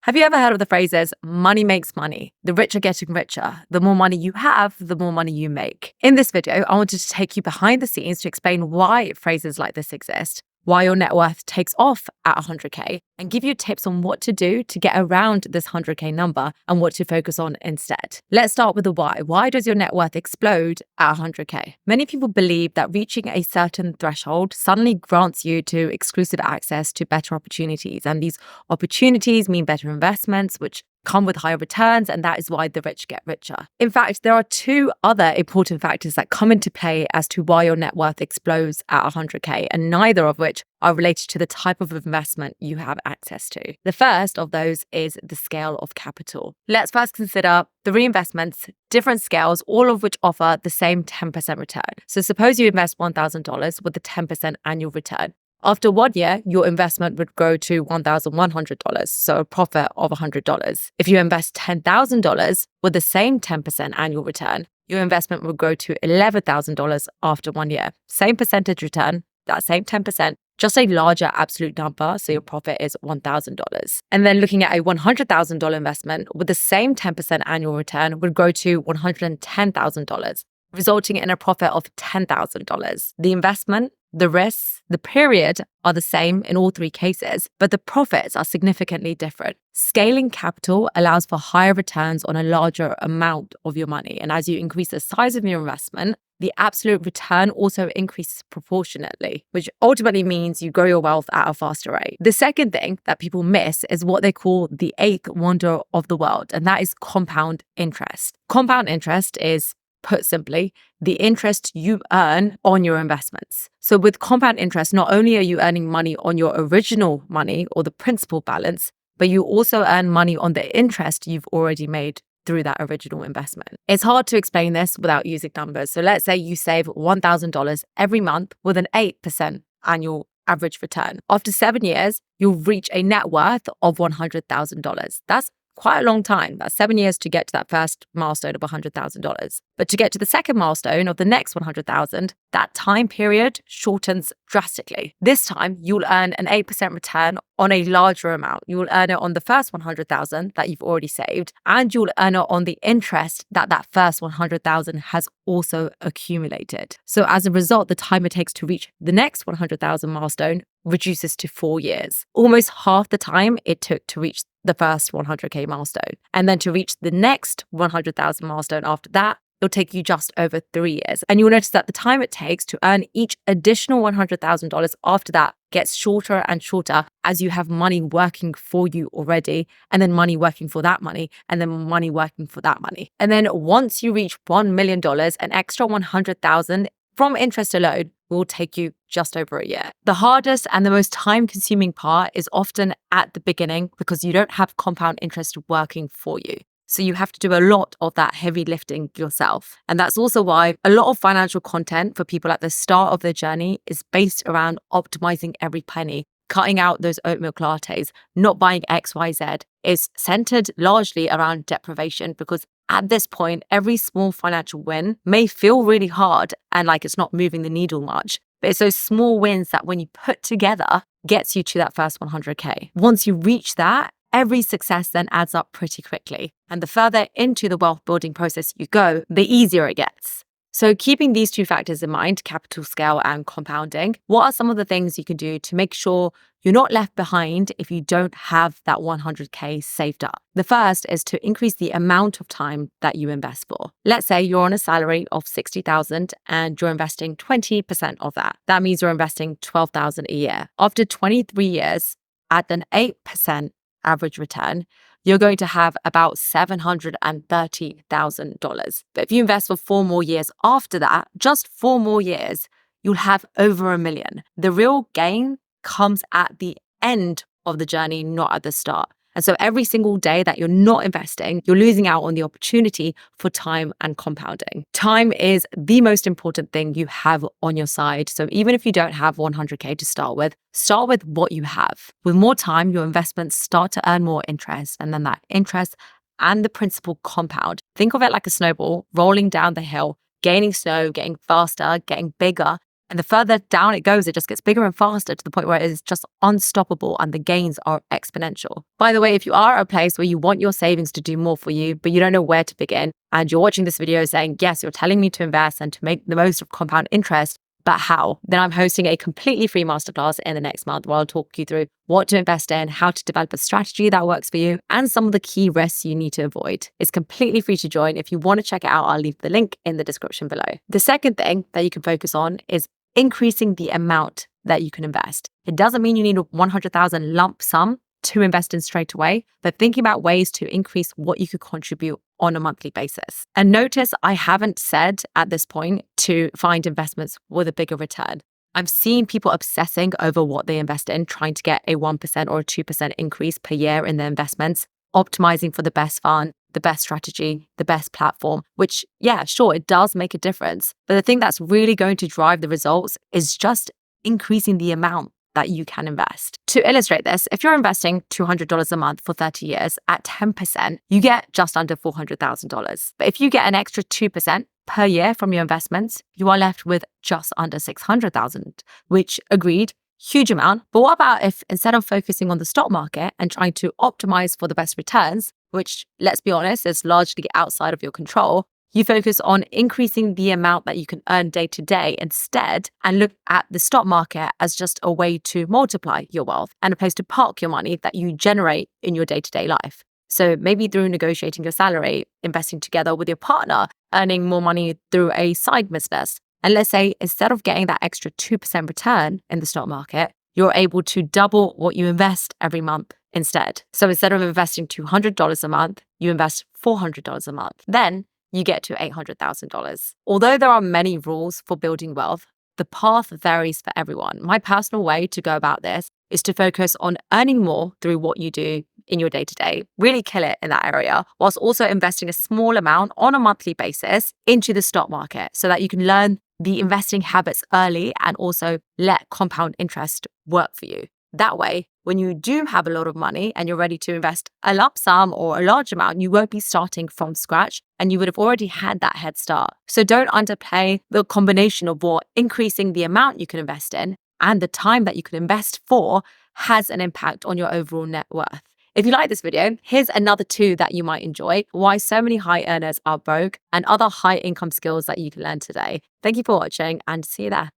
Have you ever heard of the phrases, money makes money, the rich are getting richer, the more money you have, the more money you make? In this video, I wanted to take you behind the scenes to explain why phrases like this exist, why your net worth takes off at 100K, and give you tips on what to do to get around this 100K number and what to focus on instead. Let's start with the why. Why does your net worth explode at 100K? Many people believe that reaching a certain threshold suddenly grants you to exclusive access to better opportunities. And these opportunities mean better investments, which come with higher returns, and that is why the rich get richer. In fact, there are two other important factors that come into play as to why your net worth explodes at 100K, and neither of which are related to the type of investment you have access to. The first of those is the scale of capital. Let's first consider three investments, different scales, all of which offer the same 10% return. So suppose you invest $1,000 with a 10% annual return. After 1 year, your investment would grow to $1,100, so a profit of $100. If you invest $10,000 with the same 10% annual return, your investment would grow to $11,000 after 1 year. Same percentage return, that same 10%, just a larger absolute number, so your profit is $1,000. And then looking at a $100,000 investment with the same 10% annual return would grow to $110,000, resulting in a profit of $10,000. The investment, the risks, the period are the same in all three cases, but the profits are significantly different. Scaling capital allows for higher returns on a larger amount of your money. And as you increase the size of your investment, the absolute return also increases proportionately, which ultimately means you grow your wealth at a faster rate. The second thing that people miss is what they call the eighth wonder of the world, and that is compound interest. Compound interest is, put simply, the interest you earn on your investments. So with compound interest, not only are you earning money on your original money or the principal balance, but you also earn money on the interest you've already made through that original investment. It's hard to explain this without using numbers. So let's say you save $1,000 every month with an 8% annual average return. After 7 years, you'll reach a net worth of $100,000. That's quite a long time. That's 7 years to get to that first milestone of $100,000. But to get to the second milestone of the next 100,000, that time period shortens drastically. This time, you'll earn an 8% return on a larger amount. You will earn it on the first 100,000 that you've already saved, and you'll earn it on the interest that that first 100,000 has also accumulated. So as a result, the time it takes to reach the next 100,000 milestone reduces to 4 years, almost half the time it took to reach the first 100K milestone. And then to reach the next 100,000 milestone after that, it'll take you just over 3 years. And you'll notice that the time it takes to earn each additional $100,000 after that gets shorter and shorter as you have money working for you already, and then money working for that money, and then money working for that money. And then once you reach $1 million, an extra 100,000 from interest alone will take you just over a year. The hardest and the most time-consuming part is often at the beginning because you don't have compound interest working for you. So you have to do a lot of that heavy lifting yourself. And that's also why a lot of financial content for people at the start of their journey is based around optimizing every penny, cutting out those oat milk lattes, not buying XYZ, is centered largely around deprivation, because at this point, every small financial win may feel really hard and like it's not moving the needle much. But it's those small wins that when you put together gets you to that first 100K. Once you reach that, every success then adds up pretty quickly. And the further into the wealth building process you go, the easier it gets. So keeping these two factors in mind, capital scale and compounding, what are some of the things you can do to make sure you're not left behind if you don't have that 100K saved up? The first is to increase the amount of time that you invest for. Let's say you're on a salary of $60,000 and you're investing 20% of that. That means you're investing $12,000 a year. After 23 years, at an 8% average return, you're going to have about $730,000. But if you invest for 4 more years after that, just 4 more years, you'll have over $1 million. The real gain comes at the end of the journey, not at the start. And so every single day that you're not investing, you're losing out on the opportunity for time and compounding. Time is the most important thing you have on your side. So even if you don't have 100K to start with what you have. With more time, your investments start to earn more interest, and then that interest and the principal compound. Think of it like a snowball rolling down the hill, gaining snow, getting faster, getting bigger, And the further down it goes, it just gets bigger and faster to the point where it is just unstoppable and the gains are exponential. By the way, if you are at a place where you want your savings to do more for you, but you don't know where to begin, and you're watching this video saying, yes, you're telling me to invest and to make the most of compound interest, but how? Then I'm hosting a completely free masterclass in the next month where I'll talk you through what to invest in, how to develop a strategy that works for you, and some of the key risks you need to avoid. It's completely free to join. If you want to check it out, I'll leave the link in the description below. The second thing that you can focus on is increasing the amount that you can invest. It doesn't mean you need a 100,000 lump sum to invest in straight away, but thinking about ways to increase what you could contribute on a monthly basis. And notice I haven't said at this point to find investments with a bigger return. I've seen people obsessing over what they invest in, trying to get a 1% or a 2% increase per year in their investments, optimizing for the best fund, the best strategy, the best platform, which, yeah, sure, it does make a difference. But the thing that's really going to drive the results is just increasing the amount that you can invest. To illustrate this, if you're investing $200 a month for 30 years at 10%, you get just under $400,000. But if you get an extra 2% per year from your investments, you are left with just under 600,000, which, agreed, huge amount. But what about if instead of focusing on the stock market and trying to optimize for the best returns, which, let's be honest, is largely outside of your control, you focus on increasing the amount that you can earn day to day instead, and look at the stock market as just a way to multiply your wealth and a place to park your money that you generate in your day-to-day life. So maybe through negotiating your salary, investing together with your partner, earning more money through a side business. And let's say instead of getting that extra 2% return in the stock market, you're able to double what you invest every month instead. So instead of investing $200 a month, you invest $400 a month. Then you get to $800,000. Although there are many rules for building wealth, the path varies for everyone. My personal way to go about this is to focus on earning more through what you do in your day-to-day, really kill it in that area, whilst also investing a small amount on a monthly basis into the stock market so that you can learn the investing habits early and also let compound interest work for you. That way, when you do have a lot of money and you're ready to invest a lump sum or a large amount, you won't be starting from scratch and you would have already had that head start. So don't underplay the combination of what increasing the amount you can invest in and the time that you can invest for has an impact on your overall net worth. If you like this video, here's another 2 that you might enjoy: why so many high earners are broke and other high income skills that you can learn today. Thank you for watching and see you there.